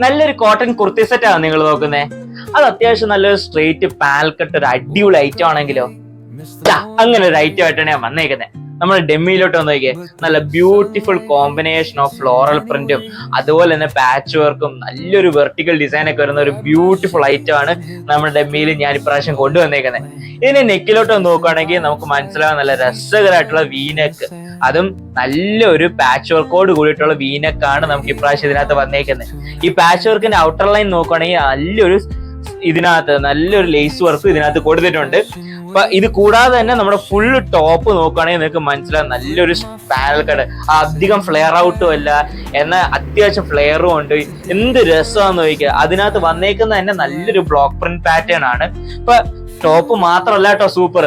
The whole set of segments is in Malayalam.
നല്ലൊരു കോട്ടൺ കുർത്തി സെറ്റ് ആണ് നിങ്ങൾ നോക്കുന്നത്. അത് അത്യാവശ്യം നല്ലൊരു സ്ട്രെയിറ്റ് പാനൽ കട്ട് ഒരു അടിപൊളി ഐറ്റം ആണെങ്കിലോ, അങ്ങനെ ഒരു ഐറ്റം ആയിട്ടാണ് ഞാൻ വന്നേക്കുന്നത്. നമ്മുടെ ഡെമ്മിയിലോട്ട് വന്ന് നോക്കിയേ, നല്ല ബ്യൂട്ടിഫുൾ കോമ്പിനേഷൻ ഓഫ് ഫ്ലോറൽ പ്രിന്റും അതുപോലെ തന്നെ പാച്ച് വർക്കും നല്ലൊരു വെർട്ടിക്കൽ ഡിസൈൻ ഒക്കെ വരുന്ന ഒരു ബ്യൂട്ടിഫുൾ ഐറ്റം ആണ് നമ്മുടെ ഡെമ്മിയിൽ ഞാൻ ഇപ്രാവശ്യം കൊണ്ടുവന്നേക്കുന്നത്. ഇതിന് നെക്കിലോട്ട് വന്ന് നോക്കുകയാണെങ്കിൽ നമുക്ക് മനസ്സിലാവും നല്ല രസകരമായിട്ടുള്ള വീനെക്ക്, അതും നല്ലൊരു പാച്ച് വർക്കോട് കൂടിയിട്ടുള്ള വീനെക്കാണ് നമുക്ക് ഇപ്രാവശ്യം ഇതിനകത്ത് വന്നേക്കുന്നത്. ഈ പാച്ച് വർക്കിന്റെ ഔട്ടർ ലൈൻ നോക്കുകയാണെങ്കിൽ നല്ലൊരു ലേസ് വർക്ക് ഇതിനകത്ത് കൊടുത്തിട്ടുണ്ട്. അപ്പൊ ഇത് കൂടാതെ തന്നെ നമ്മുടെ ഫുള്ള് ടോപ്പ് നോക്കുകയാണെങ്കിൽ നിങ്ങൾക്ക് മനസ്സിലാവും നല്ലൊരു പാനൽ കട്ട്, അധികം ഫ്ലെയർ ഔട്ടും അല്ല എന്നാൽ അത്യാവശ്യം ഫ്ലെയറും ഉണ്ട്. എന്ത് രസമാണെന്ന് ചോദിക്കുക. അതിനകത്ത് വന്നേക്കുന്ന തന്നെ നല്ലൊരു ബ്ലോക്ക് പ്രിന്റ് പാറ്റേൺ ആണ്. ഇപ്പൊ ടോപ്പ് മാത്രമല്ല കേട്ടോ സൂപ്പർ,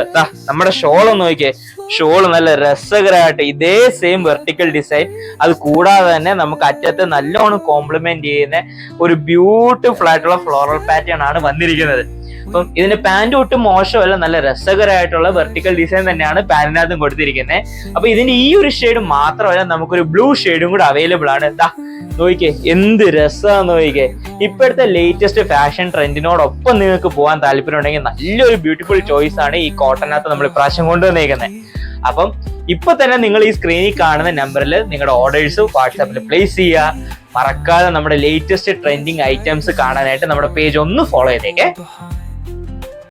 നമ്മുടെ ഷോൾ ഒന്ന് നോക്കിയേ. ഷോൾ നല്ല രസകരമായിട്ട് ഇതേ സെയിം വെർട്ടിക്കൽ ഡിസൈൻ, അത് കൂടാതെ തന്നെ നമുക്ക് അറ്റത്ത് നല്ലോണം കോംപ്ലിമെന്റ് ചെയ്യുന്ന ഒരു ബ്യൂട്ടിഫുൾ ആയിട്ടുള്ള ഫ്ലോറൽ പാറ്റേൺ ആണ് വന്നിരിക്കുന്നത്. അപ്പം ഇതിന്റെ പാന്റ് ഒട്ടും മോശമല്ല, നല്ല രസകരമായിട്ടുള്ള വെർട്ടിക്കൽ ഡിസൈൻ തന്നെയാണ് പാന്റിനകത്തും കൊടുത്തിരിക്കുന്നത്. അപ്പൊ ഇതിന്റെ ഈ ഒരു ഷെയ്ഡ് മാത്രമല്ല, നമുക്കൊരു ബ്ലൂ ഷെയ്ഡും കൂടെ അവൈലബിൾ ആണ്. നോക്കിക്കേ എന്ത് രസമാന്ന് നോക്കിക്കേ. ഇപ്പോഴത്തെ ലേറ്റസ്റ്റ് ഫാഷൻ ട്രെൻഡിനോടൊപ്പം നിങ്ങൾക്ക് പോകാൻ താല്പര്യം ഉണ്ടെങ്കിൽ നല്ലൊരു ബ്യൂട്ടിഫുൾ ചോയ്സ് ആണ് ഈ കോട്ടനകത്ത് നമ്മൾ ഇപ്രാവശ്യം കൊണ്ടുവന്നേക്കുന്നത്. അപ്പം ഇപ്പൊ തന്നെ നിങ്ങൾ ഈ സ്ക്രീനിൽ കാണുന്ന നമ്പറിൽ നിങ്ങളുടെ ഓർഡേഴ്സ് വാട്സാപ്പിൽ പ്ലേസ് ചെയ്യുക. മറക്കാതെ നമ്മുടെ ലേറ്റസ്റ്റ് ട്രെൻഡിങ് ഐറ്റംസ് കാണാനായിട്ട് നമ്മുടെ പേജ് ഒന്ന് ഫോളോ ചെയ്തേക്കേ.